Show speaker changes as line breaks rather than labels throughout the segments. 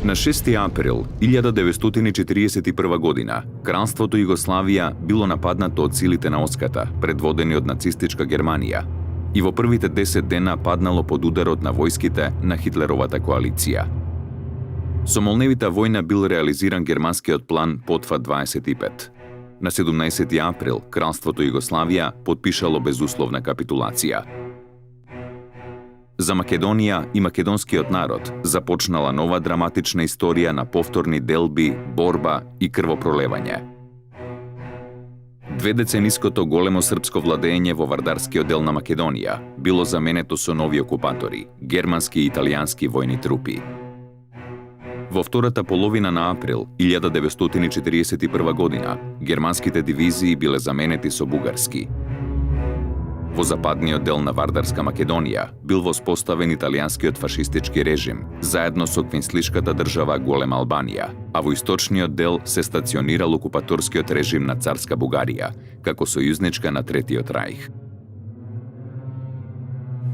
На 6. април 1941 година, Кралството Југославија било нападнато од силите на Оската, предводени од нацистичка Германија, и во првите 10 дена паднало под ударот на војските на Хитлеровата коалиција. Со молневита војна бил реализиран германскиот план Потфат 25. На 17. април, Кралството Југославија потпишало безусловна капитулација. За Македонија и македонскиот народ започнала нова драматична историја на повторни делби, борба и крвопролевање. Дведецениското големо српско владење во вардарскиот дел на Македонија било заменето со нови окупатори, германски и италијански војни трупи. Во втората половина на април 1941 година, германските дивизии биле заменети со бугарски. Во западниот дел на Вардарска Македонија бил воспоставен италијанскиот фашистички режим, заедно со квинслишката држава Голема Албанија, а во источниот дел се стационирал окупаторскиот режим на царска Бугарија, како сојузничка на Третиот рајх.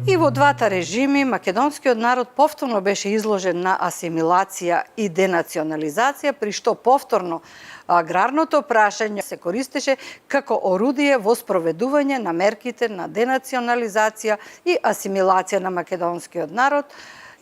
И во двата режими македонскиот народ повторно беше изложен на асимилација и денационализација, при што повторно аграрното прашање се користеше како орудие во спроведување на мерките на денационализација и асимилација на македонскиот народ.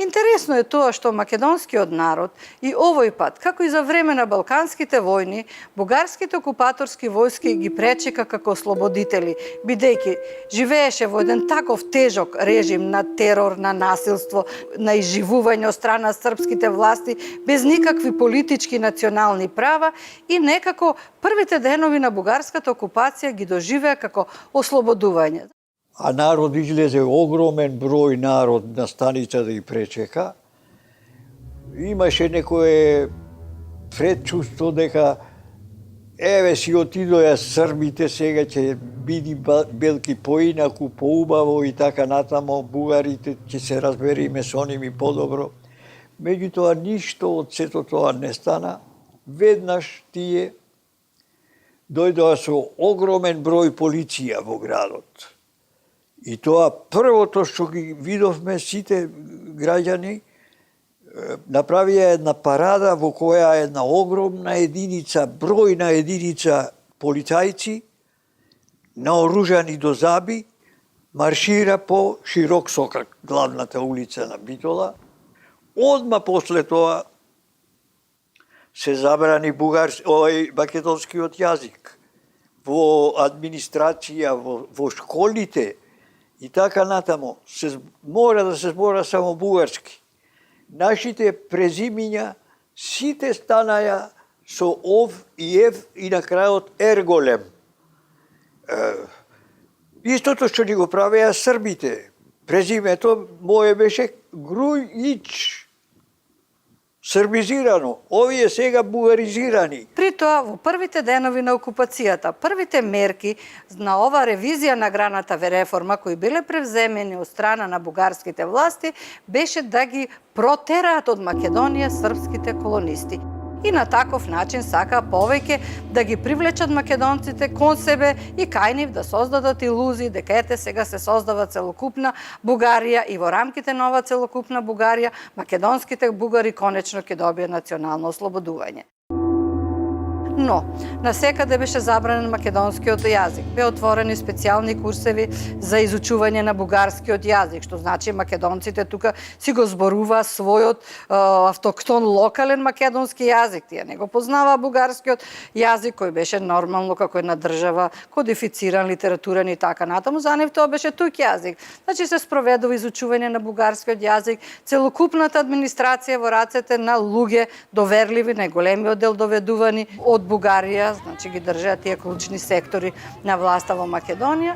Интересно е тоа што македонскиот народ и овој пат, како и за време на Балканските војни, бугарските окупаторски војски ги пречека како ослободители, бидејќи живееше во еден таков тежок режим на терор, на насилство, на изживување од страна српските власти, без никакви политички национални права и некако првите денови на бугарската окупација ги доживеа како ослободување.
А народ излезе, огромен број народ на станица да ги пречека. Имаше некое предчувство дека еве си отидоја србите, сега ќе биде белки поинаку, поубаво и така натамо, бугарите ќе се разбериме со ними подобро. Меѓутоа ништо од сето тоа не стана. Веднаш тие дојдоа со огромен број полиција во градот. И тоа првото што ги видовме сите граѓани, направија една парада во која една огромна единица, бројна единица полицајци, наоружани до заби, маршира по Широк сокак, главната улица на Битола. Одма после тоа се забрани македонскиот јазик во администрација, во школите, и така натамо, мора да се збора само бугарски. Нашите презимиња сите станаја со ов и ев и на крајот ерголем. Истото што ни го правеа србите. Презимето моје беше Грујич. Србизирано, овие сега бугаризирани.
При тоа, во првите денови на окупацијата, првите мерки на ова ревизија на аграрната реформа, кои биле превземени од страна на бугарските власти, беше да ги протераат од Македонија српските колонисти. И на таков начин сакаа повеќе да ги привлечат македонците кон себе и кај нив да создадат илузии дека ете сега се создава целокупна Бугарија и во рамките на ова целокупна Бугарија македонските бугари конечно ќе добијат национално ослободување. Но, насекаде беше забранен македонскиот јазик. Бе отворени специјални курсеви за изучување на бугарскиот јазик, што значи македонците тука си го зборуваа својот автоктон локален македонски јазик. Тие не го познаваа бугарскиот јазик, кој беше нормално како една држава, кодифициран, литературен и така натаму. За нив тоа беше тук јазик. Значи се спроведува изучување на бугарскиот јазик, целокупната администрација во рацете на луѓе доверливи, најголемиот дел доведувани од Бугарија, значи ги држаат тие клучни сектори на власта во Македонија.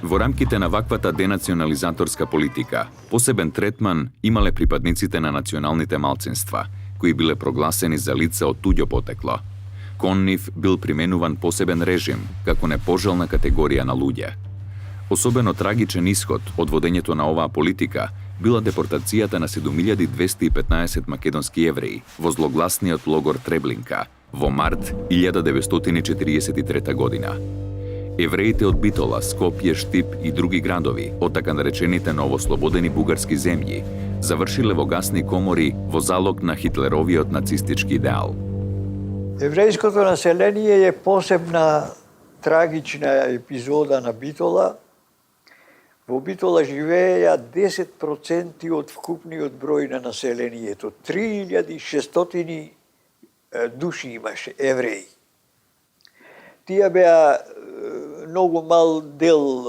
Во рамките на ваквата денационализаторска политика, посебен третман имале припадниците на националните малцинства, кои биле прогласени за лица од туѓо потекло. Кон нив бил применуван посебен режим, како непожелна категорија на луѓе. Особено трагичен исход од водењето на оваа политика била депортацијата на 7215 македонски евреи во злогласниот логор Треблинка во март 1943 година. Евреите од Битола, Скопје, Штип и други градови, од така наречените новослободени бугарски земји, завршиле во гасни комори во залог на хитлеровиот нацистички идеал.
Еврејското население е посебна трагична епизода на Битола. Во Битола живееја 10% од вкупниот број на населението. 3600 души имаше евреи. Тие беа многу мал дел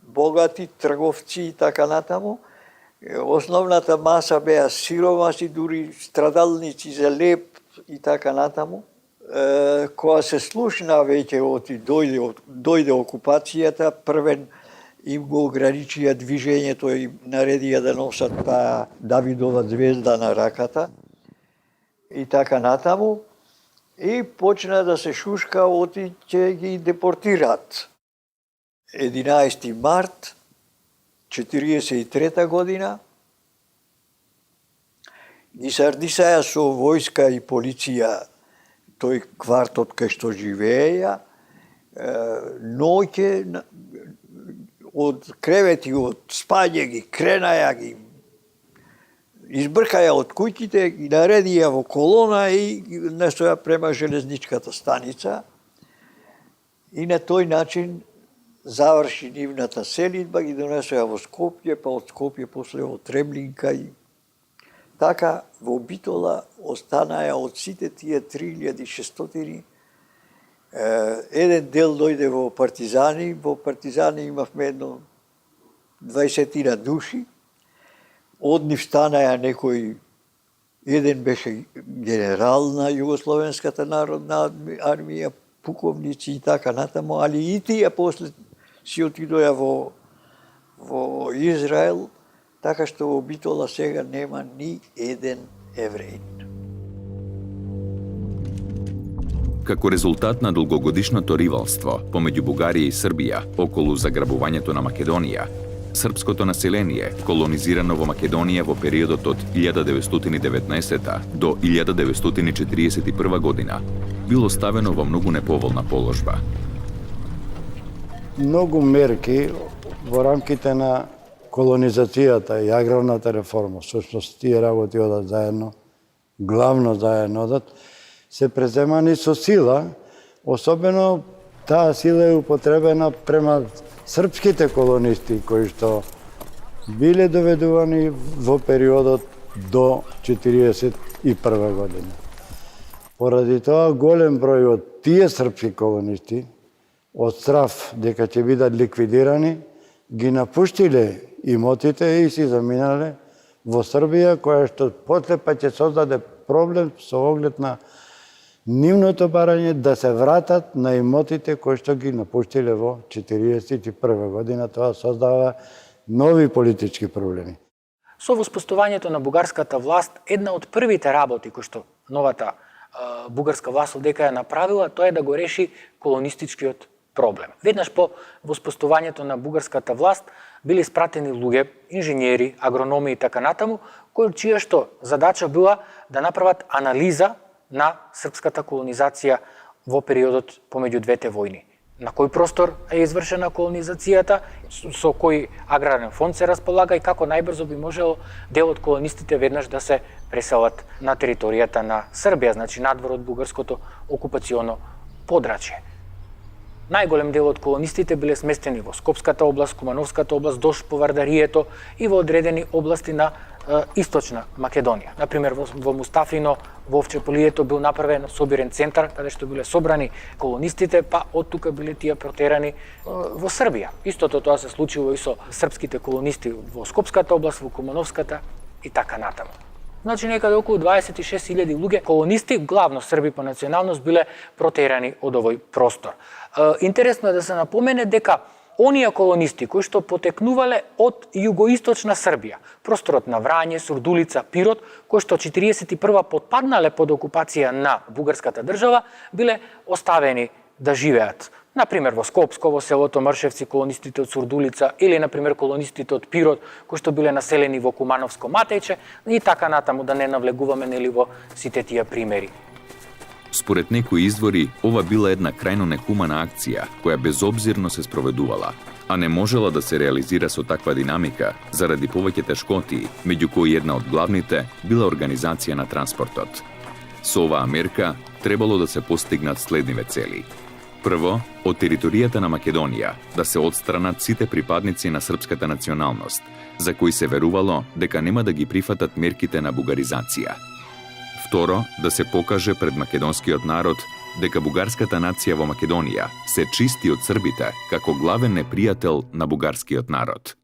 богати, трговци и така натаму. Основната маса беа сиромаси, дури страдалници за леп и така натаму. Кога се слушна веќе дојде окупацијата, првен им го ограничија движењето и наредија да носат таа Давидова звезда на раката и така натаму. И почна да се шушка оти ќе ги депортираат. 11 март 1943 година ги сардисаја со војска и полиција тој квартот кај што живееја. Ноќе од кревети, од спање ги кренаја, ги избркаја од куќите, ги наредија во колона и несоја према железничката станица. И на тој начин заврши нивната селидба, ги донесоја во Скопје, па од Скопје после во Треблинка и така во Битола останаја од сите тие 3600. Еден дел дојде во партизани, во партизани имавме едно 20 души. Од нив станаја некој, еден беше генерал на Југословенската народна армија, пуковници и така натаму, али и тие после си отидоја во Израел, така што во Битола сега нема ни еден евреин.
Како резултат на долгогодишното ривалство помеѓу Бугарија и Србија околу заграбувањето на Македонија, српското население, колонизирано во Македонија во периодот од 1919 до 1941 година, било ставено во многу неповолна положба.
Многу мерки во рамките на колонизацијата и аграрната реформа, всушност тие работи одат заедно, главно заедно одат, се преземани со сила, особено таа сила е употребена према српските колонисти кои што биле доведувани во периодот до 1941 година. Поради тоа голем број од тие српски колонисти од страв дека ќе бидат ликвидирани, ги напуштиле имотите и си заминале во Србија, која што после па ќе создаде проблем со оглед на нивното барање да се вратат на имотите кои што ги напуштиле во 1941 година. Тоа создава нови политички проблеми.
Со воспоставувањето на бугарската власт, една од првите работи кои што новата бугарска власт одека ја направила, тоа е да го реши колонистичкиот проблем. Веднаш по воспоставувањето на бугарската власт биле испратени луѓе, инженери, агрономи и така натаму, кои чија што задача била да направат анализа на српската колонизација во периодот помеѓу двете војни. На кој простор е извршена колонизацијата, со кој аграрен фонд се располага и како најбрзо би можело дел од колонистите веднаш да се преселат на територијата на Србија, значи надвор од бугарското окупационо подрачје. Најголем дел од колонистите биле сместени во Скопската област, Кумановската област, Дош по Вардарието и во одредени области на Источна Македонија. Например, во Мустафино, во Овчеполието бил направен собирен центар, каде што биле собрани колонистите, па од тука биле тие протерани во Србија. Истото тоа се случило и со српските колонисти во Скопската област, во Кумановската и така натаму. Значи, некаде околу 26.000 луѓе колонисти, главно срби по националност, биле протерани од овој простор. Интересно е да се напомене дека оние колонисти кои што потекнувале од југоисточна Србија, просторот на Врање, Сурдулица, Пирот, кои што 41 потпаднале под окупација на бугарската држава, биле оставени да живеат. Например, во Скопско, во селото Мршевци, колонистите од Сурдулица, или, например, колонистите од Пирот, кои што биле населени во Кумановско Матејче, и така натаму, да не навлегуваме нели во сите тие примери.
Според некои извори, ова била една крајно нехумана акција, која безобзирно се спроведувала, а не можела да се реализира со таква динамика заради повеќе тешкоти, меѓу кои една од главните била организација на транспортот. Со оваа мерка требало да се постигнат следниве цели. Прво, од територијата на Македонија да се отстранат сите припадници на српската националност, за кои се верувало дека нема да ги прифатат мерките на бугаризација. Второ, да се покаже пред македонскиот народ дека бугарската нација во Македонија се чисти од србите како главен непријател на бугарскиот народ.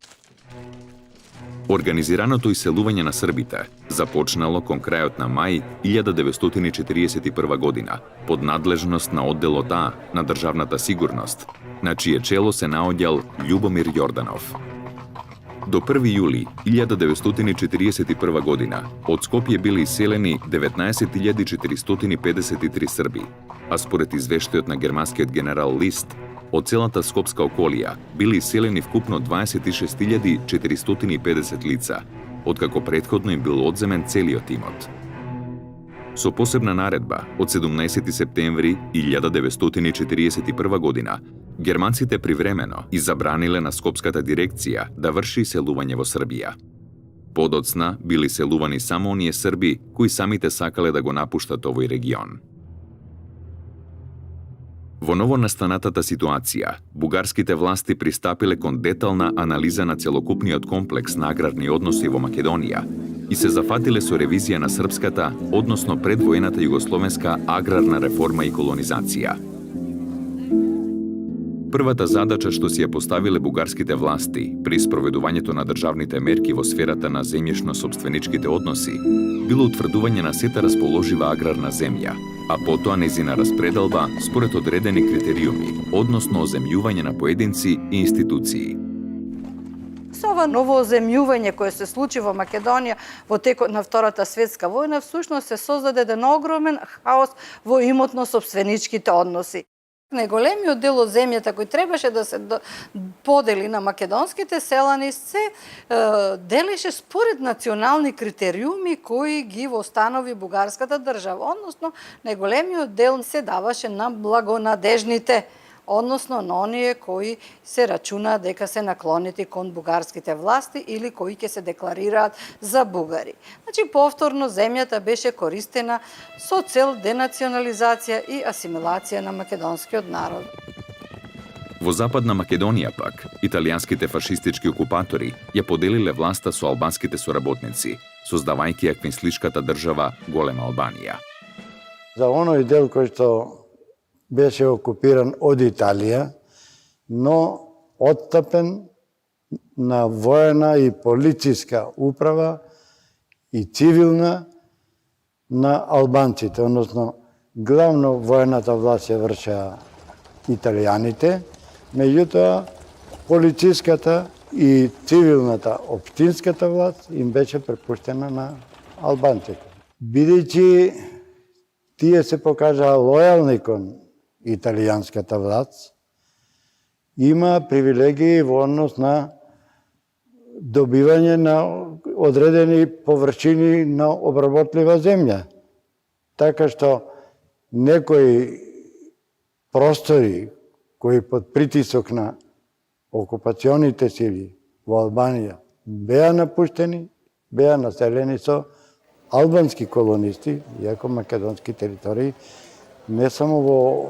Организираното иселување на србите започнало кон крајот на мај 1941 година под надлежност на одделот А на државната сигурност, на чие чело се наоѓал Љубомир Јорданов. До 1 јули 1941 година од Скопје били иселени 19.453 срби, а според извештајот на германскиот генерал Лист, од целата скопска околија били иселени вкупно 26.450 лица, откако претходно им бил одземен целиот имот. Со посебна наредба од 17 септември 1941 година, германците привремено и забраниле на Скопската дирекција да врши иселување во Србија. Подоцна били иселувани само оние срби кои самите сакале да го напуштат овој регион. Во новонастанатата ситуација, бугарските власти пристапиле кон детална анализа на целокупниот комплекс на аграрни односи во Македонија и се зафатиле со ревизија на српската, односно предвоената југословенска аграрна реформа и колонизација. Првата задача што си ја поставиле бугарските власти при спроведувањето на државните мерки во сферата на земјишно-сопственичките односи било утврдување на сета расположива аграрна земја, а потоа нејзина распределба според одредени критериуми, односно оземјување на поединци и институции.
Со ова ново оземјување кое се случи во Македонија во текот на Втората светска војна, всушност се создаде еден огромен хаос во имотно-сопственичките односи. Најголемиот дел од земјата кој требаше да се подели на македонските селани се делеше според национални критериуми кои ги востанови бугарската држава, односно најголемиот дел се даваше на благонадежните, односно на оние кои се рачунаат дека се наклонети кон бугарските власти или кои ќе се декларираат за бугари. Значи, повторно земјата беше користена со цел денационализација и асимилација на македонскиот народ.
Во Западна Македонија пак, италијанските фашистички окупатори ја поделиле власта со албанските соработници, создавајќи ја квинслишката држава Голема Албанија.
За оној дел кој што беше окупиран од Италија, но оттапен на воена и полициска управа и цивилна на албанците, односно главно воената власт ја вршеа италијаните, меѓутоа полициската и цивилната општинската власт им беше препуштена на албанците. Бидејќи тие се покажаа лојални кон италијанската власт, има привилегии во однос на добивање на одредени површини на обработлива земја. Така што некои простори кои под притисок на окупационите сили во Албанија беа напуштени, беа населени со албански колонисти, иако македонски територии, не само во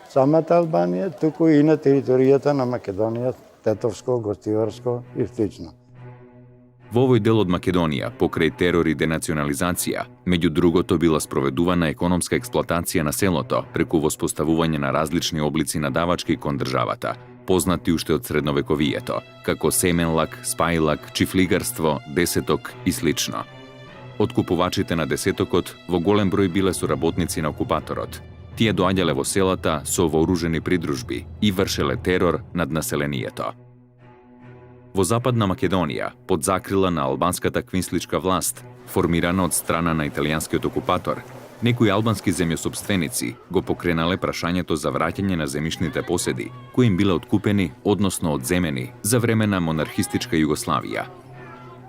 самата Албанија, туку и на територијата на Македонија, Тетовско, Гостиварско и слично.
Во овој дел од Македонија, покрај терор и денационализација, меѓу другото била спроведувана економска експлоатација на селото преку воспоставување на различни облици на давачки кон државата, познати уште од средновековието, како семенлак, спајлак, чифлигарство, десеток и слично. Откупувачите на десетокот во голем број биле соработници на окупаторот. Тие доаѓале во селата со вооружени придружби и вршеле терор над населението. Во Западна Македонија, под закрила на албанската квинсличка власт, формирана од страна на италијанскиот окупатор, некои албански земјосопственици го покренале прашањето за враќање на земјишните поседи, кои им биле откупени, односно одземени, за време на монархистичка Југославија.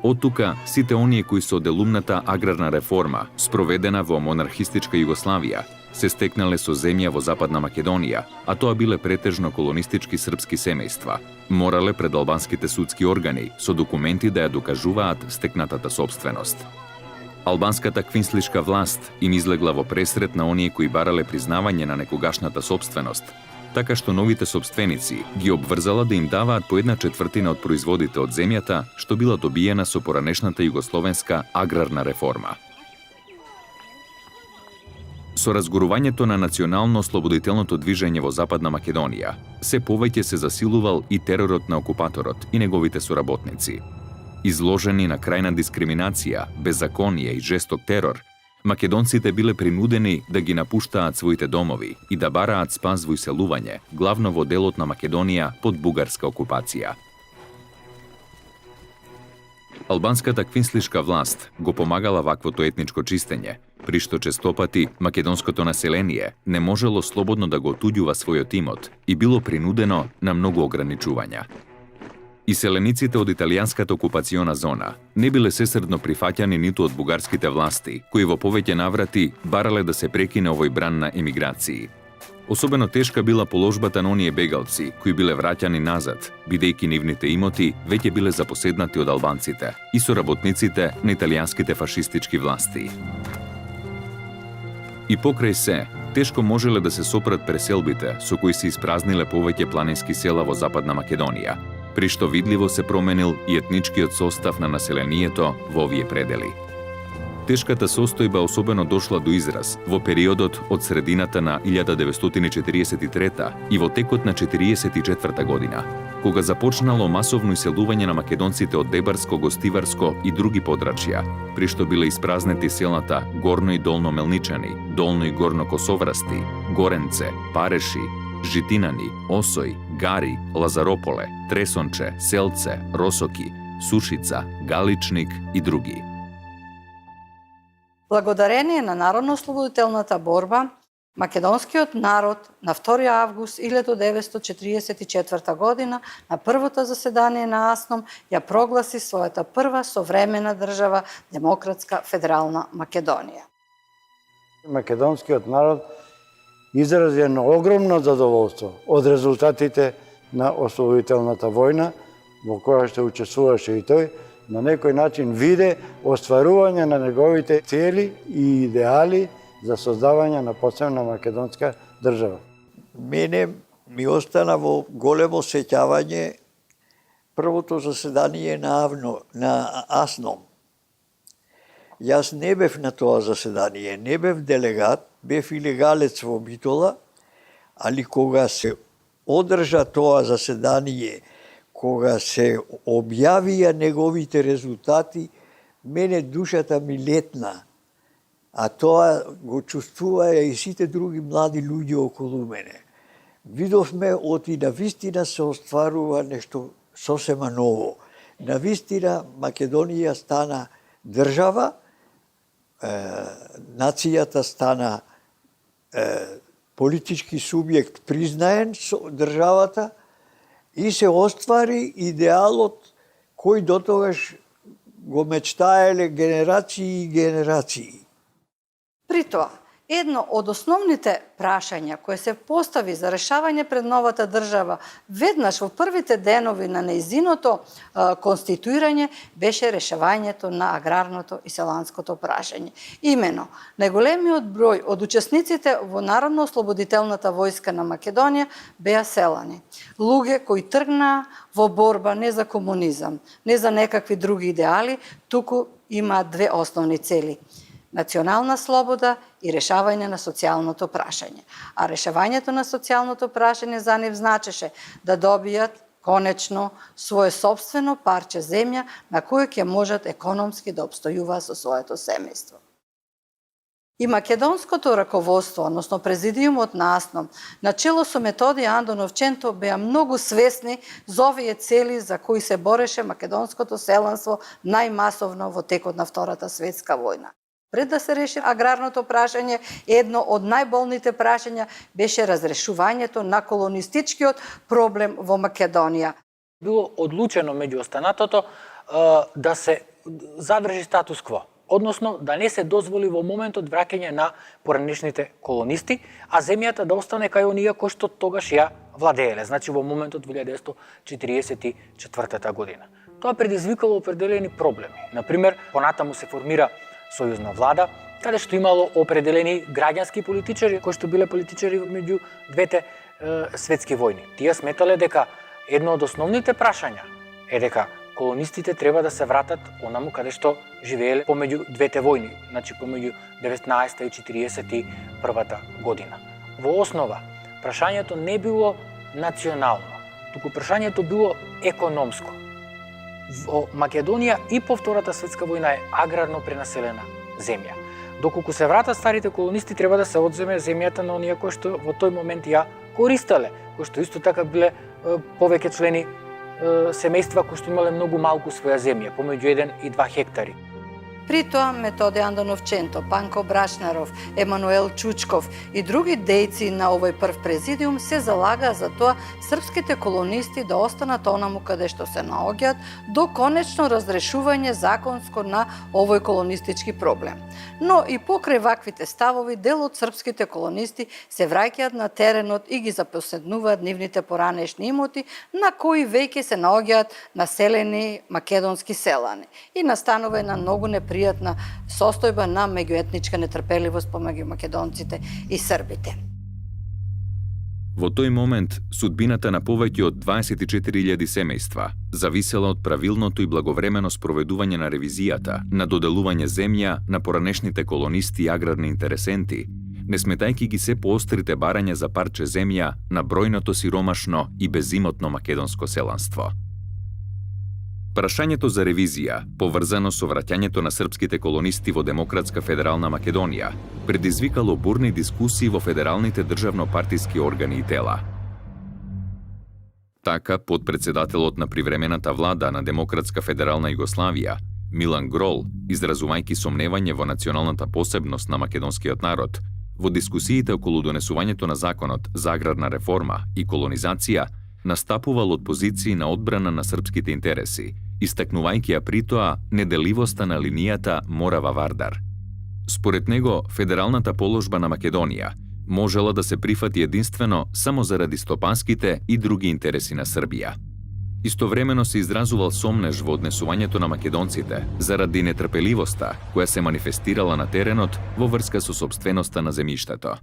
Од тука, сите оние кои со делумната аграрна реформа, спроведена во монархистичка Југославија, се стекнале со земја во Западна Македонија, а тоа биле претежно колонистички српски семејства. Морале пред албанските судски органи со документи да ја докажуваат стекнатата собственост. Албанската квинслишка власт им излегла во пресрет на оние кои барале признавање на некогашната собственост, така што новите собственици ги обврзала да им даваат по 1/4 од производите од земјата, што била добиена со поранешната југословенска аграрна реформа. Со разгорувањето на национално-ослободителното движење во Западна Македонија, се повеќе се засилувал и теророт на окупаторот и неговите соработници. Изложени на крајна дискриминација, беззаконие и жесток терор, македонците биле принудени да ги напуштаат своите домови и да бараат спас во иселување, главно во делот на Македонија под бугарска окупација. Албанската квинслишка власт го помагала ваквото етничко чистење, при што честопати македонското население не можело слободно да го отуѓува својот имот и било принудено на многу ограничувања. Иселениците од италијанската окупациона зона не биле сесрдно прифаќани ниту од бугарските власти, кои во повеќе наврати барале да се прекине овој бран на емиграции. Особено тешка била положбата на оние бегалци кои биле враќани назад, бидејќи нивните имоти веќе биле запоседнати од албанците и соработниците на италијанските фашистички власти. И покрај се, тешко можеле да се сопрат преселбите со кои се испразниле повеќе планински села во Западна Македонија, при што видливо се променил и етничкиот состав на населението во овие предели. Тешката состојба особено дошла до израз во периодот од средината на 1943 и во текот на 1944 година, кога започнало масовно иселување на македонците од Дебарско, Гостиварско и други подрачја, при што биле испразнети селата Горно и Долно Мелничани, Долно и Горно Косоврасти, Горенце, Пареши, Житинани, Осој, Гари, Лазарополе, Тресонче, Селце, Росоки, Сушица, Галичник и други.
Благодарение на народно-ослободителната борба, македонскиот народ на 2 август 1944 година на првото заседание на АСНОМ ја прогласи својата прва современа држава Демократска федерална Македонија.
Македонскиот народ изрази едно огромно задоволство од резултатите на ослободителната војна, во која што учествуваше и тој, на некој начин виде остварување на неговите цели и идеали за создавање на посебна македонска држава.
Мене ми остана во големо сеќавање првото заседание на АСНОМ. Јас не бев на тоа заседание, не бев делегат, бев илегалец во Битола, али кога се одржа тоа заседание, кога се објавија неговите резултати, мене душата ми летна, а тоа го чувствуваа и сите други млади луѓе околу мене. Видовме оти навистина се остварува нешто сосема ново. Навистина Македонија стана држава, нацијата стана политички субјект признаен со државата и се оствари идеалот кој дотогаш го мечтаеле генерации и генерации.
При тоа, едно од основните прашања кои се постави за решавање пред новата држава веднаш во првите денови на нејзиното конституирање беше решавањето на аграрното и селанското прашање. Имено, најголемиот број од учесниците во Народно-ослободителната војска на Македонија беа селани. Луѓе кои тргнаа во борба не за комунизам, не за некакви други идеали, туку имаат две основни цели – национална слобода и решавање на социјалното прашање. А решавањето на социјалното прашање за нив значеше да добијат конечно свое собствено парче земја на кој ќе можат економски да обстојуваат со своето семејство. И македонското раководство, односно президиумот на АСНОМ, начело со Методија Андонов-Ченто беа многу свесни за овие цели за кои се бореше македонското селанство најмасовно во текот на Втората светска војна. Пред да се реши аграрното прашање, едно од најболните прашања беше разрешувањето на колонистичкиот проблем во Македонија.
Било одлучено меѓу останатото да се задржи статус кво. односно да не се дозволи во моментот враќање на поранешните колонисти, а земјата да остане кај оние кои што тогаш ја владееле, значи во моментот 1944 година. Тоа предизвикало определени проблеми. Например, понатаму се формира сојузна влада, каде што имало определени граѓански политичари, кои што биле политичари меѓу двете светски војни. Тие сметале дека едно од основните прашања е дека колонистите треба да се вратат онаму каде што живееле помеѓу двете војни, значи помеѓу 19 и 41 година. Во основа, прашањето не било национално, туку прашањето било економско. Во Македонија и по Втората светска војна е аграрно пренаселена земја. Доколку се вратат старите колонисти, треба да се одземе земјата на оние кои што во тој момент ја користеле, кои што исто така биле повеќе члени семејства кои што имале многу малку своја земја, помеѓу 1 и 2 хектари.
При тоа Методе Андоновченто, Панко Брашнаров, Емануел Чучков и други дејци на овој прв президиум се залагаа за тоа српските колонисти да останат онаму каде што се наоѓаат до конечно разрешување законско на овој колонистички проблем. Но и покрај ваквите ставови, дел од српските колонисти се враќаат на теренот и ги запоседнуваат нивните поранешни имоти на кои веќе се наоѓаат населени македонски селани и настанува една многу непријатна состојба на меѓуетничка нетрпеливост помеѓу македонците и србите.
Во тој момент, судбината на повеќе од 24.000 семејства зависела од правилното и благовремено спроведување на ревизијата, на доделување земја на поранешните колонисти и аграрни интересенти, не сметајки ги се поострите барања за парче земја на бројното сиромашно и безимотно македонско селанство. Прашањето за ревизија, поврзано со враќањето на српските колонисти во Демократска федерална Македонија, предизвикало бурни дискусии во федералните државно-партиски органи и тела. Така, подпредседателот на привремената влада на Демократска федерална Југославија, Милан Грол, изразувајќи сомневање во националната посебност на македонскиот народ, во дискусиите околу донесувањето на законот за аграрна реформа и колонизација, настапувал од позиции на одбрана на српските интереси, истакнувајќи ја при тоа неделивоста на линијата Морава-Вардар. Според него, федералната положба на Македонија можела да се прифати единствено само заради стопанските и други интереси на Србија. Истовремено се изразувал сомнеж во однесувањето на македонците заради нетрпеливоста која се манифестирала на теренот во врска со сопственоста на земјиштето.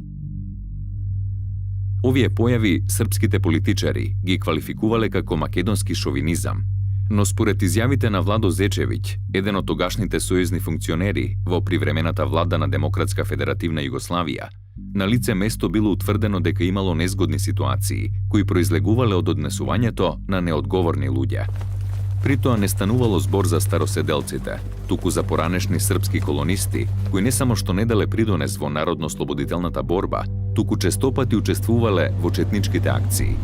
Овие појави српските политичари ги квалификувале како македонски шовинизам, но според изјавите на Владо Зечевиќ, еден од тогашните сојузни функционери во привремената влада на Демократска федеративна Југославија, на лице место било утврдено дека имало незгодни ситуации кои произлегувале од однесувањето на неодговорни луѓе. При тоа не станувало збор за староседелците, туку за поранешни српски колонисти, кои не само што не дале придонес во народно-слободителната борба, туку честопати учествувале во четничките акции.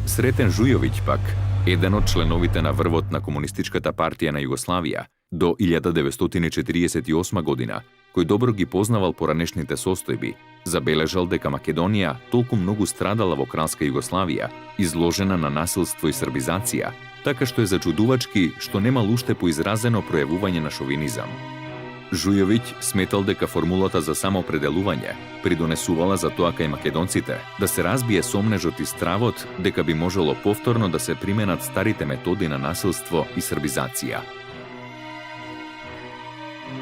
Сретен Жујовиќ пак, еден од членовите на врвот на Комунистичката партија на Југославија до 1948 година, кој добро ги познавал поранешните состојби, забележал дека Македонија толку многу страдала во кралска Југославија, изложена на насилство и србизација, така што е зачудувачки што немал уште поизразено пројавување на шовинизам. Жујовиќ сметал дека формулата за самоопределување придонесувала за тоа кај македонците да се разбие сомнежот и стравот дека би можело повторно да се применат старите методи на насилство и србизација.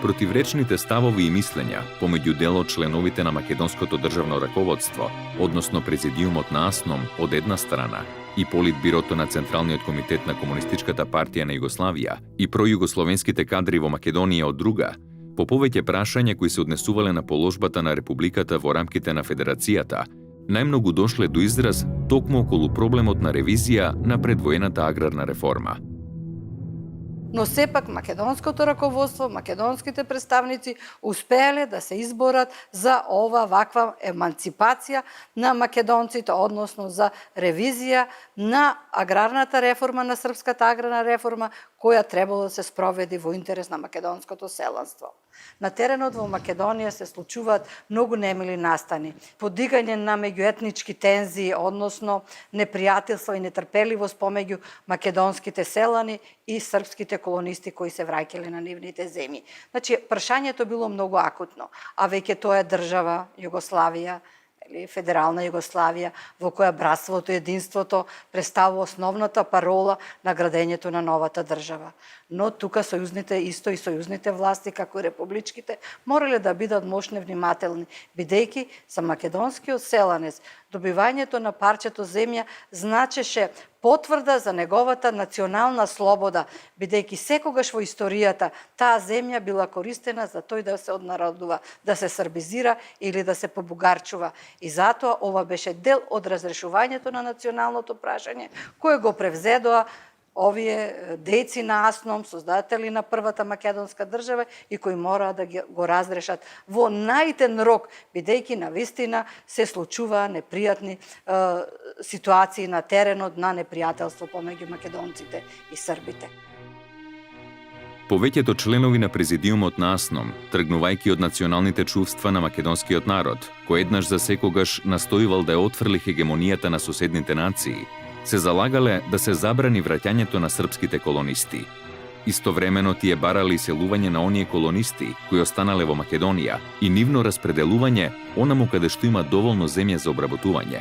Противречните ставови и мислења помеѓу дел од членовите на македонското државно раководство, односно президиумот на АСНОМ од една страна и Политбирото на Централниот комитет на Комунистичката партија на Југославија и пројугословенските кадри во Македонија од друга, по повеќе прашања кои се однесувале на положбата на републиката во рамките на федерацијата, најмногу дошле до израз токму околу проблемот на ревизија на предвоената аграрна реформа.
Но сепак македонското раководство, македонските представници успеале да се изборат за ова ваква еманципација на македонците, односно за ревизија на аграрната реформа, на српската аграрна реформа, која требало да се спроведи во интерес на македонското селанство. На теренот во Македонија се случуваат многу немили настани, подигање на меѓуетнички тензии, односно непријателство и нетрпеливост помеѓу македонските селани и српските колонисти кои се враќале на нивните земји. Значи, прашањето било многу акутно, а веќе тоа е држава Југославија, или Федерална Југославија, во која братството и единството представува основната парола на градењето на новата држава. Но тука сојузните, исто и сојузните власти, како и републичките, морале да бидат мощни внимателни, бидејќи за македонскиот селанец добивањето на парчето земја значеше потврда за неговата национална слобода, бидејќи секогаш во историјата таа земја била користена за тој да се однародува, да се србизира или да се побугарчува. И затоа ова беше дел од разрешувањето на националното прашање, кое го превзедоа овие дејци на Асном, создатели на првата македонска држава и кои мораа да го разрешат во најден рок, бидејќи навистина се случуваа непријатни ситуации на теренот на непријателство помеѓу македонците и србите.
Повеќето членови на президиумот на Асном, тргнувајќи од националните чувства на македонскиот народ, кој еднаш за секогаш настојувал да ја отфрли хегемонијата на соседните нации, се залагале да се забрани враќањето на српските колонисти. Истовремено тие барали селување на оние колонисти кои останале во Македонија и нивно распределување онаму каде што има доволно земја за обработување.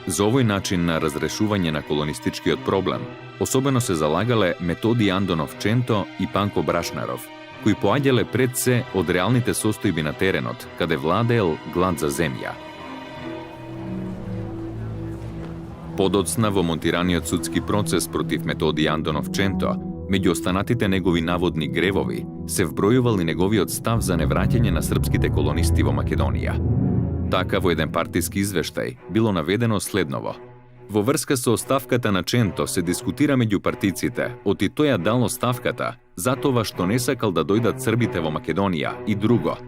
За овој начин на разрешување на колонистичкиот проблем особено се залагале Методи Андонов Ченто и Панко Брашнаров, кои поаѓале пред се од реалните состојби на теренот, каде владеел глад за земја. Подоцна во монтираниот судски процес против Методи Андонов Ченто, меѓу останатите негови наводни гревови, се вбројувал и неговиот став за невраќање на српските колонисти во Македонија. Така во еден партиски извештај било наведено следново: во врска со оставката на Ченто се дискутира меѓу партиците, оти тој ја дал оставката затоа што не сакал да дојдат србите во Македонија и друго.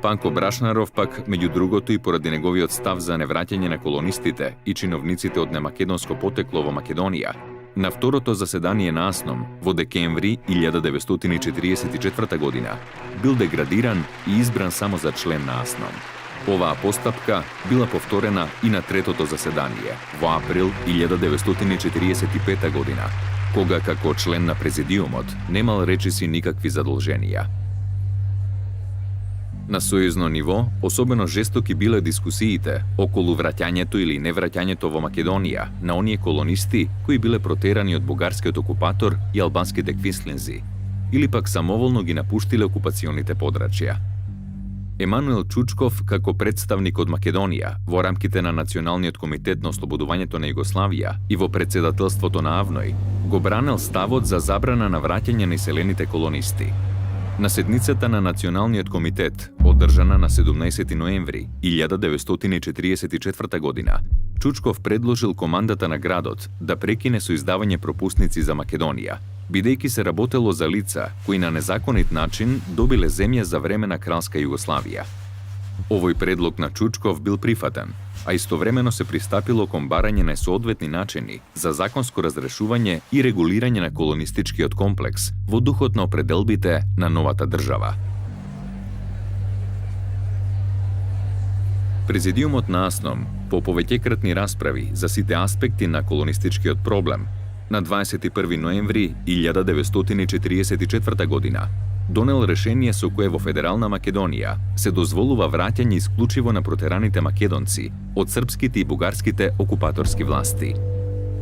Панко Брашнаров пак, меѓу другото и поради неговиот став за невраќање на колонистите и чиновниците од немакедонско потекло во Македонија, на второто заседание на Асном во декември 1944 година бил деградиран и избран само за член на Асном. Оваа постапка била повторена и на третото заседание во април 1945 година, кога како член на президиумот немал речиси никакви задолженија. На сојузно ниво, особено жестоки биле дискусиите околу враќањето или невраќањето во Македонија на оние колонисти кои биле протерани од бугарскиот окупатор и албанските квислинзи, или пак самоволно ги напуштиле окупационите подрачја. Емануел Чучков, како представник од Македонија во рамките на Националниот комитет на ослободувањето на Југославија и во председателството на АВНОј, го бранел ставот за забрана на враќање на иселените колонисти. На седницата на Националниот комитет, одржана на 17 ноември 1944 година, Чучков предложил командата на градот да прекине со издавање пропусници за Македонија, бидејќи се работело за лица кои на незаконит начин добиле земја за време на Кралска Југославија. Овој предлог на Чучков бил прифатен, а истовремено се пристапило кон барање на соодветни начини за законско разрешување и регулирање на колонистичкиот комплекс во духот на определбите на новата држава. Президиумот на Асном, по повеќекратни расправи за сите аспекти на колонистичкиот проблем, на 21 ноември 1944 година донел решение со кое во Федерална Македонија се дозволува враќање исклучиво на протераните македонци од српските и бугарските окупаторски власти.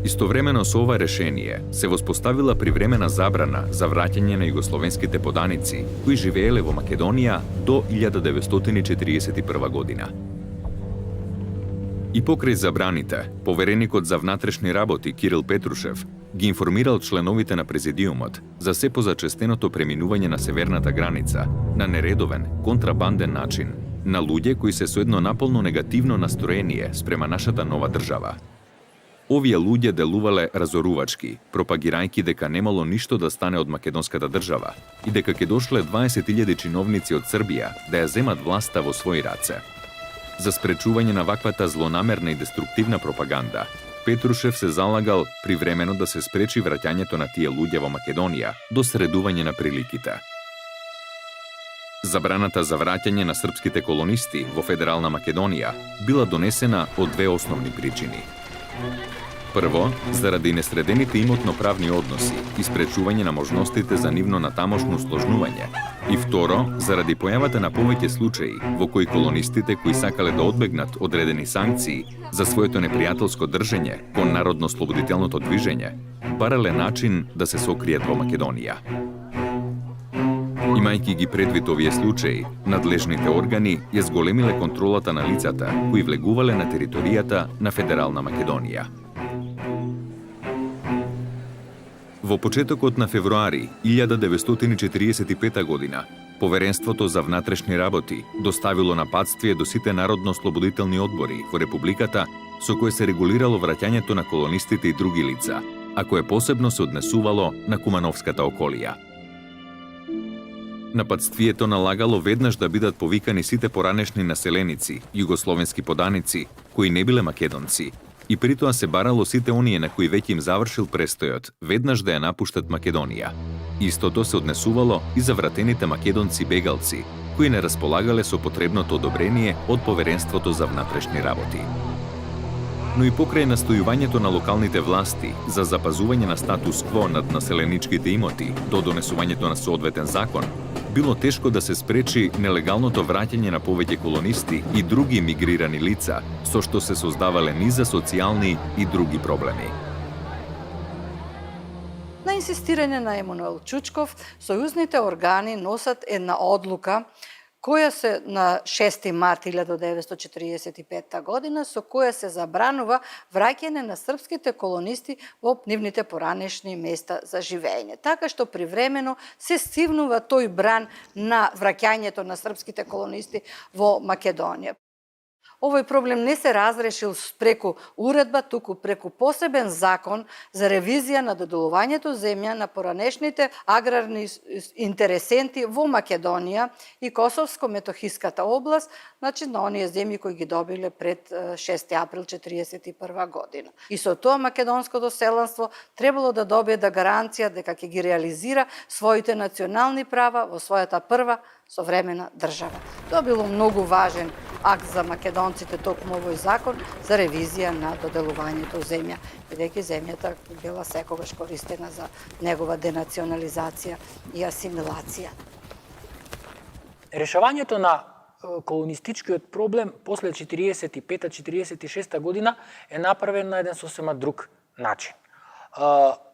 Истовремено со ова решение се воспоставила привремена забрана за враќање на југословенските поданици кои живееле во Македонија до 1941 година. И покрај забраните, повереникот за внатрешни работи Кирил Петрушев ги информирал членовите на президиумот за се позачестеното преминување на северната граница на нередовен, контрабанден начин на луѓе кои се со едно наполно негативно настроение спрема нашата нова држава. Овие луѓе делувале разорувачки, пропагирајќи дека немало ништо да стане од македонската држава и дека ќе дошле 20.000 чиновници од Србија да ја земат власта во своји раце. За спречување на ваквата злонамерна и деструктивна пропаганда, Петрушев се залагал привремено да се спречи враќањето на тие луѓе во Македонија до средување на приликите. Забраната за враќање на српските колонисти во Федерална Македонија била донесена од две основни причини. Прво, заради несредените имотно-правни односи и спречување на можностите за нивно натамошно усложнување. И второ, заради појавата на повеќе случаи во кои колонистите кои сакале да одбегнат одредени санкции за своето непријателско држење кон народно-слободителното движење, барале начин да се сокријат во Македонија. Имајќи ги предвид овие случаи, надлежните органи ја зголемиле контролата на лицата кои влегувале на територијата на Федерална Македонија. Во почетокот на февруари 1945 година, Поверенството за внатрешни работи доставило нападствие до сите народно-слободителни одбори во Републиката со кое се регулирало враќањето на колонистите и други лица, а кое посебно се однесувало на Кумановската околија. Нападствието налагало веднаш да бидат повикани сите поранешни населеници, југословенски поданици, кои не биле македонци, и притоа се барало сите оние на кои веќе им завршил престојот веднаш да ја напуштат Македонија. Истото се однесувало и за вратените македонци бегалци, кои не располагале со потребното одобрение од Поверенството за внатрешни работи. Но и покрај настојувањето на локалните власти за запазување на статус кво над населеничките имоти до донесувањето на соодветен закон, било тешко да се спречи нелегалното враќање на повеќе колонисти и други мигрирани лица, со што се создавале низа социјални и други проблеми.
На инсистирање на Емануел Чучков, сојузните органи носат една одлука која се на 6 март 1945 година, со која се забранува враќање на српските колонисти во нивните поранешни места за живење. Така што привремено се стивнува тој бран на враќањето на српските колонисти во Македонија. Овој проблем не се разрешил преку уредба, туку преку посебен закон за ревизија на доделувањето земја на поранешните аграрни интересенти во Македонија и Косовско-Метохиската област, значи на оние земји кои ги добиле пред 6 април 1941 година. И со тоа македонското селенство требало да добие гаранција дека ќе ги реализира своите национални права во својата прва современа држава. Тоа било многу важен акт за македонците токму овој закон за ревизија на доделувањето земја, бидејќи земјата била секогаш користена за негова денационализација и асимилација.
Решавањето на колонистичкиот проблем после 45-46 година е направен на еден сосема друг начин.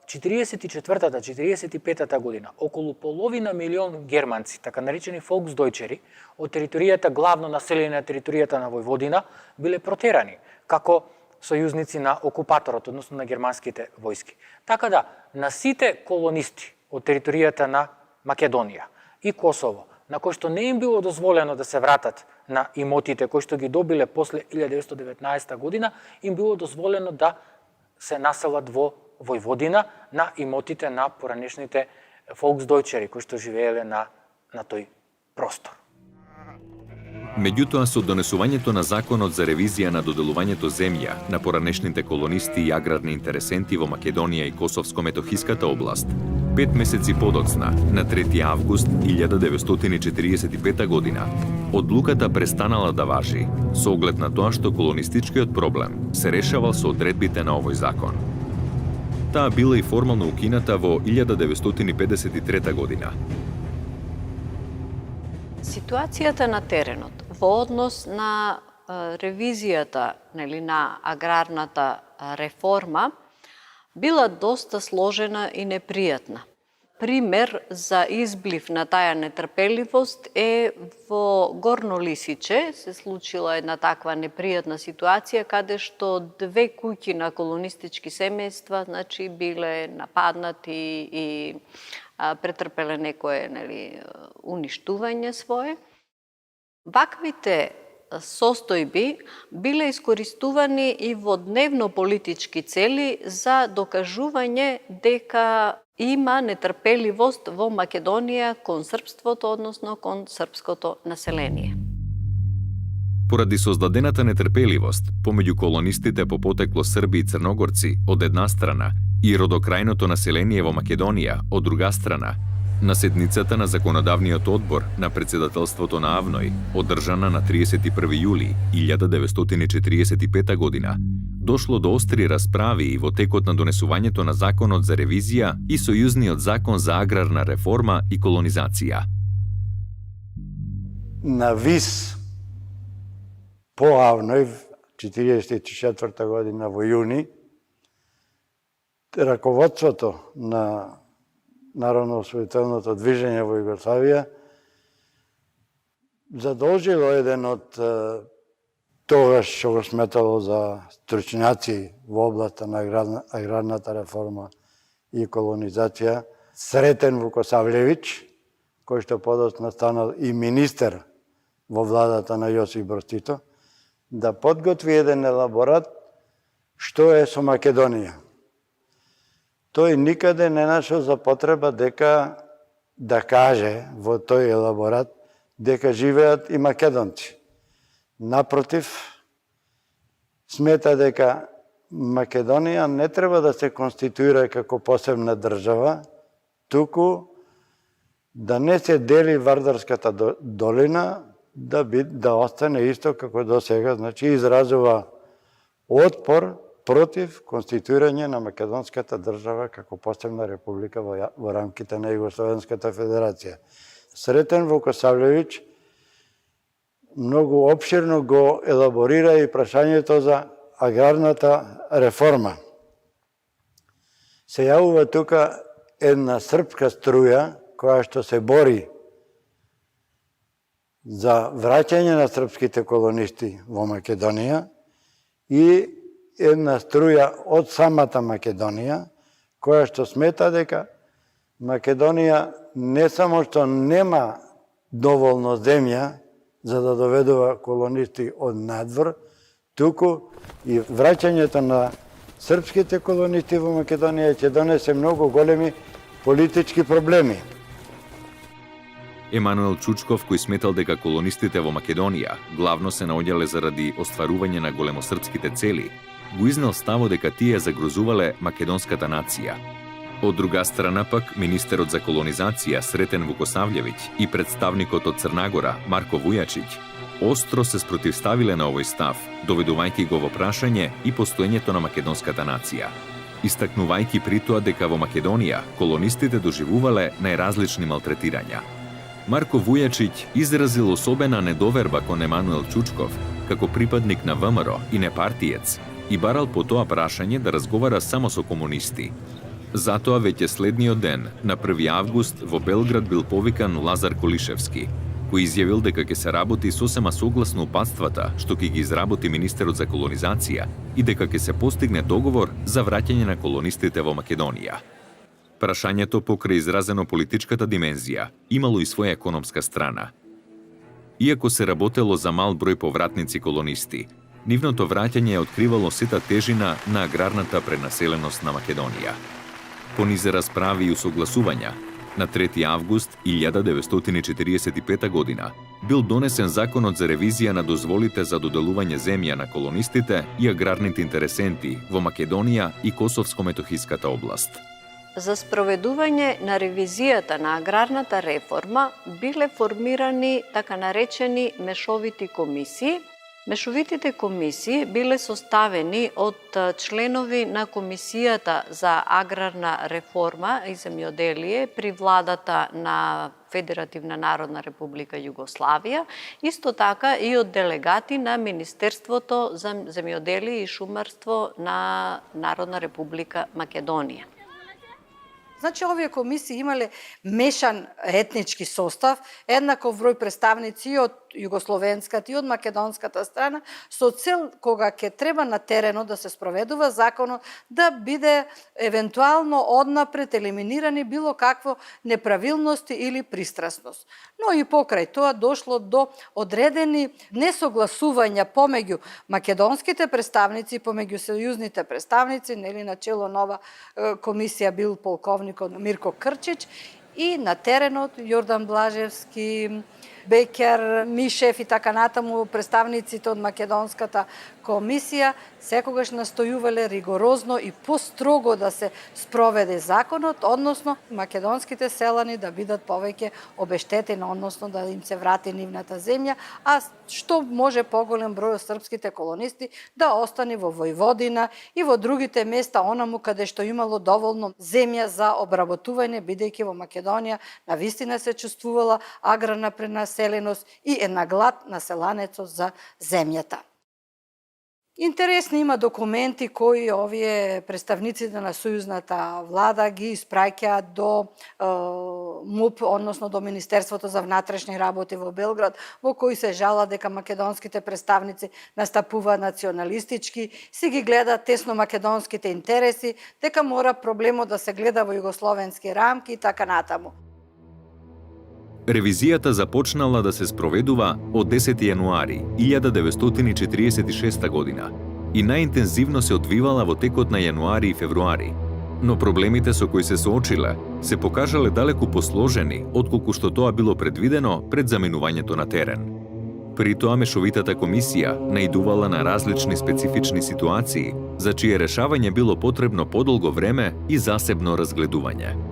44-45 година, околу половина милион германци, така наречени фолксдојчери, од територијата главно населени на територијата на Војводина, биле протерани како сојузници на окупаторот, односно на германските војски. Така да, на сите колонисти од територијата на Македонија и Косово, на кои што не им било дозволено да се вратат на имотите кои што ги добиле после 1919 година, им било дозволено да се населат во Војводина на имотите на поранешните фолксдојчери кои што живееле на тој простор.
Меѓутоа, со донесувањето на законот за ревизија на доделувањето земја на поранешните колонисти и аграрни интересенти во Македонија и Косовско-Метохиската област, 5 месеци подоцна, на 3 август 1945 година, одлуката престанала да важи, со оглед на тоа што колонистичкиот проблем се решавал со одредбите на овој закон. Таа била и формално укината во 1953 година.
Ситуацијата на теренот во однос на ревизијата на аграрната реформа била доста сложена и непријатна. Пример за изблив на таа нетрпеливост е во Горно Лисиче се случила една таква непријатна ситуација каде што 2 куќи на колонистички семејства биле нападнати и претрпеле некое уништување свое. Ваквите состојби биле искористувани и во дневно-политички цели за докажување дека има нетрпеливост во Македонија кон српството, односно кон српското население.
Поради создадената нетрпеливост помеѓу колонистите по потекло Срби и Црногорци од една страна и родокрајното население во Македонија од друга страна, на седницата на Законодавниот одбор на председателството на АВНОј, одржана на 31 јули 1945 година, дошло до остри расправи и во текот на донесувањето на Законот за ревизија и Сојузниот закон за аграрна реформа и колонизација.
На ВИС по АВНОј 1944 година во јуни, раководството на Народно-освојителното движење во Југославија задолжило еден од тогаш што го сметало за стручњаци во областа на аграрната реформа и колонизација, Сретен Вукосавлевиќ, кој што подоцна станал и министер во владата на Јосип Брз Тито, да подготви еден елаборат што е со Македонија. Тој никаде не нашол за потреба дека да каже во тој елаборат дека живеат и македонци. Напротив, смета дека Македонија не треба да се конституира како посебна држава, туку да не се дели Вардарската долина, да остане исто како до сега, значи изразува отпор против конституирање на македонската држава како посебна република во рамките на Југословенската федерација. Сретен Вукосавлевиќ многу опширно го елаборира и прашањето за аграрната реформа. Се јавува тука една српска струја која што се бори за враќање на српските колонисти во Македонија и една струја од самата Македонија, која што смета дека Македонија не само што нема доволно земја за да доведува колонисти од надвор, туку и враќањето на српските колонисти во Македонија ќе донесе многу големи политички проблеми.
Емануел Чучков, кој сметал дека колонистите во Македонија главно се наоѓале заради остварување на големосрпските цели, го изнел ставот дека тие загрозувале македонската нација. Од друга страна пак, министерот за колонизација Сретен Вукосавлевиќ и представникот од Црнагора Марко Вујачиќ остро се спротивставиле на овој став, доведувајќи го во прашање и постоењето на македонската нација, истакнувајќи при тоа дека во Македонија колонистите доживувале најразлични малтретирања. Марко Вујачиќ изразил особена недоверба кон Емануел Чучков како припадник на ВМРО и непартиец и барал по тоа прашање да разговара само со комунисти. Затоа веќе следниот ден, на 1 август, во Белград бил повикан Лазар Колишевски, кој изјавил дека ќе се работи сосема согласно упатствата што ќе ги изработи министерот за колонизација и дека ќе се постигне договор за враќање на колонистите во Македонија. Прашањето покрај изразено политичката димензија имало и своја економска страна. Иако се работело за мал број повратници колонисти, нивното враќање е откривало сета тежина на аграрната пренаселеност на Македонија. По низе расправи и усогласувања, на 3 август 1945 година бил донесен Законот за ревизија на дозволите за доделување земја на колонистите и аграрните интересенти во Македонија и Косовско-Метохиската област.
За спроведување на ревизијата на аграрната реформа биле формирани така наречени мешовити комисии. Мешовитите комисии биле составени од членови на Комисијата за аграрна реформа и земјоделие при владата на Федеративна Народна Република Југославија, исто така и од делегати на Министерството за земјоделие и шумарство на Народна Република Македонија.
Значи, овие комисии имале мешан етнички состав, еднаков број представници од југословенската и од македонската страна, со цел кога ќе треба на теренот да се спроведува законот, да биде евентуално однапред елиминирани било какво неправилности или пристрасност. Но и покрај тоа дошло до одредени несогласувања помеѓу македонските представници, помеѓу сојузните представници, нели на чело нова комисија бил полковникот Мирко Крчич, и на теренот Јордан Блажевски, Бекер, Мишев и така натаму, представниците од Македонската комисија секогаш настојувале ригорозно и построго да се спроведе законот, односно македонските селани да бидат повеќе обештетени, односно да им се врати нивната земја, а што може поголем број од српските колонисти да остане во Војводина и во другите места онаму каде што имало доволно земја за обработување, бидејќи во Македонија навистина се чувствувала аграрна пренаселеност и една глад на селанецот за земјата. Интересни има документи кои овие представниците на сојузната влада ги испраќаат до МУП, односно до Министерството за внатрешни работи во Белград, во кои се жала дека македонските представници настапуваат националистички, си ги гледаат тесно македонските интереси, дека мора проблемот да се гледа во југословенски рамки и така натаму.
Ревизијата започнала да се спроведува од 10 јануари 1946 година и најинтензивно се одвивала во текот на јануари и февруари. Но проблемите со кои се соочиле се покажале далеку посложени отколку што тоа било предвидено пред заминувањето на терен. При тоа мешовитата комисија наидувала на различни специфични ситуации, за чие решавање било потребно подолго време и засебно разгледување.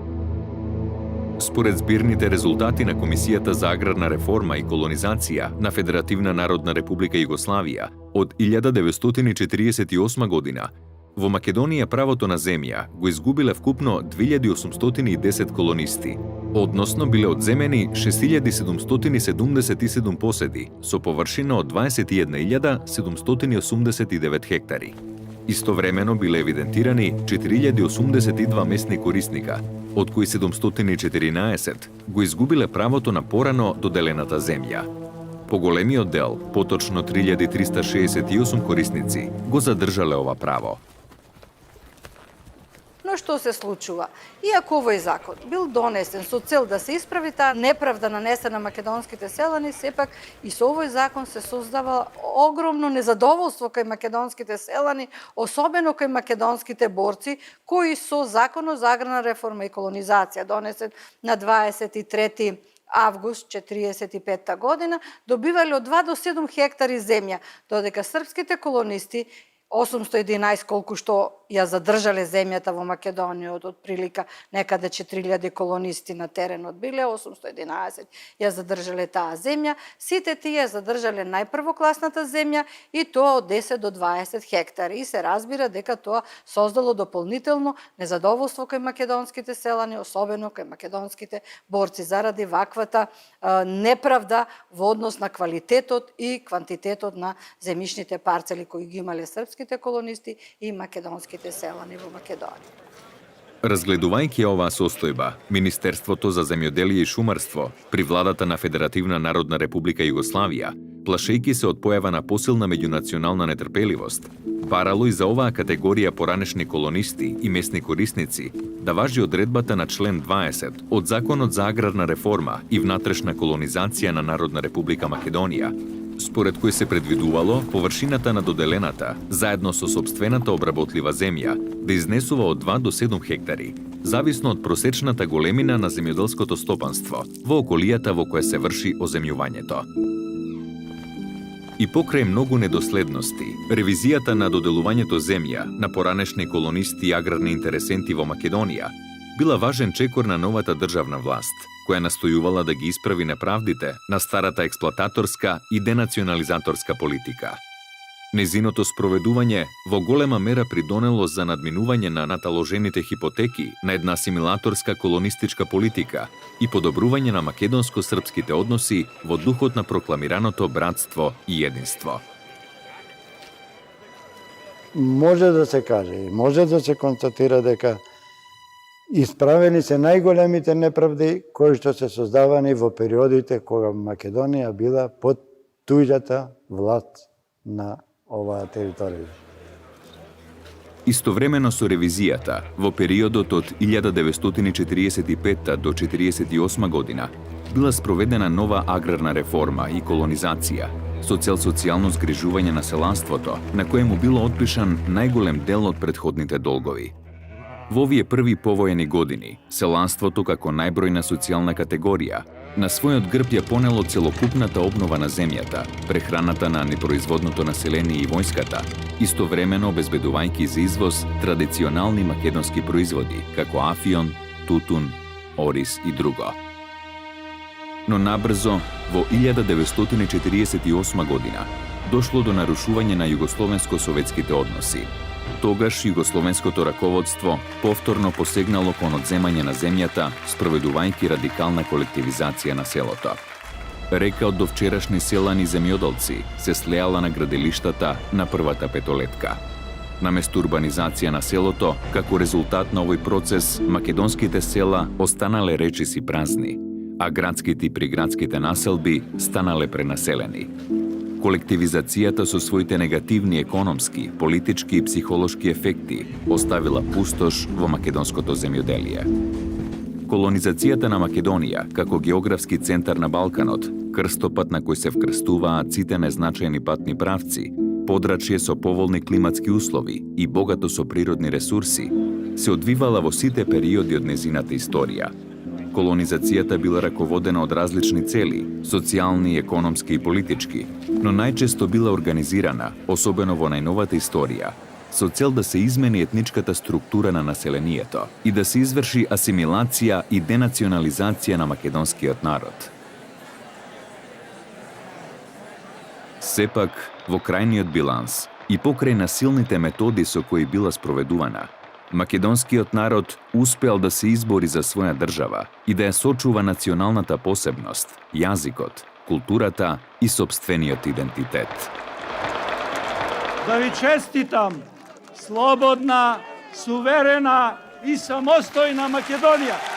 Според збирните резултати на Комисијата за аграрна реформа и колонизација на Федеративна Народна Република Југославија од 1948 година, во Македонија правото на земја го изгубиле вкупно 2810 колонисти, односно биле одземени 6777 поседи со површина од 21.789 хектари. Истовремено биле евидентирани 4082 местни корисника, од кои 714 го изгубиле правото на порано доделената земја. Поголемиот дел, поточно 3368 корисници, го задржале ова право.
Но што се случува? Иако овој закон бил донесен со цел да се исправи таа неправда нанесена на македонските селани, сепак и со овој закон се создава огромно незадоволство кај македонските селани, особено кај македонските борци, кои со Законот за аграрна реформа и колонизација, донесен на 23 август 1945 година, добивале од 2 до 7 хектари земја, додека српските колонисти 811 колку што ја задржале земјата во Македонија од прилика некаде 4000 колонисти на теренот биле, 811 ја задржале таа земја, сите тие задржале најпрвокласната земја и тоа од 10 до 20 хектари и се разбира дека тоа создало дополнително незадоволство кај македонските селани, особено кај македонските борци заради ваквата неправда во однос на квалитетот и квантитетот на земјишните парцели кои ги имале српските колонисти и македонските селани во Македонија.
Разгледувајќи оваа состојба, Министерството за земјоделие и шумарство при владата на Федеративна Народна Република Југославија, плашејќи се од појава на посилна меѓунационална нетрпеливост, барало и за оваа категорија поранешни колонисти и местни корисници да важи одредбата на член 20 од Законот за аграрна реформа и внатрешна колонизација на Народна Република Македонија, според кој се предвидувало површината на доделената, заедно со сопствената обработлива земја, да изнесува од 2 до 7 хектари, зависно од просечната големина на земјоделското стопанство во околијата во која се врши оземјувањето. И покрај многу недоследности, ревизијата на доделувањето земја на поранешни колонисти и аграрни интересенти во Македонија била важен чекор на новата државна власт, која настојувала да ги исправи неправдите на старата експлоататорска и денационализаторска политика. Незиното спроведување во голема мера придонело за надминување на наталожените хипотеки на една асимилаторска колонистичка политика и подобрување на македонско-српските односи во духот на прокламираното братство и единство.
Може да се каже и може да се констатира дека исправени се најголемите неправди кои што се создавани во периодите кога Македонија била под туѓата власт на оваа територија.
Истовремено со ревизијата, во периодот од 1945 до 1948 година, била спроведена нова аграрна реформа и колонизација, со цел социјално згрижување на селанството, на кое му било отпишан најголем дел од претходните долгови. Во овие први повоени години, селанството како најбројна социјална категорија на својот грб ја понело целокупната обнова на земјата, прехраната на непроизводното население и војската, истовремено обезбедувајќи за извоз традиционални македонски производи, како афион, тутун, ориз и друго. Но набрзо, во 1948 година, дошло до нарушување на југословенско-советските односи. Тогаш југословенското раководство повторно посегнало кон одземање на земјата, спроведувајќи радикална колективизација на селото. Река од довчерашни селани земјоделци се слеала на граделиштата на првата петолетка. Наместо урбанизација на селото, како резултат на овој процес, македонските села останале речиси празни, а градските и приградските населби станале пренаселени. Колективизацијата со своите негативни економски, политички и психолошки ефекти оставила пустош во македонското земјоделие. Колонизацијата на Македонија, како географски центар на Балканот, крстопат на кој се вкрстуваат сите незначајни патни правци, подрачје со поволни климатски услови и богато со природни ресурси, се одвивала во сите периоди од незината историја. Колонизацијата била раководена од различни цели, социјални, економски и политички, но најчесто била организирана, особено во најновата историја, со цел да се измени етничката структура на населението и да се изврши асимилација и денационализација на македонскиот народ. Сепак, во крајниот биланс и покрај насилните методи со кои била спроведувана, македонскиот народ успеал да се избори за своја држава и да ја сочува националната посебност, јазикот, културата и сопствениот идентитет.
Да ви честитам слободна, суверена и самостојна Македонија!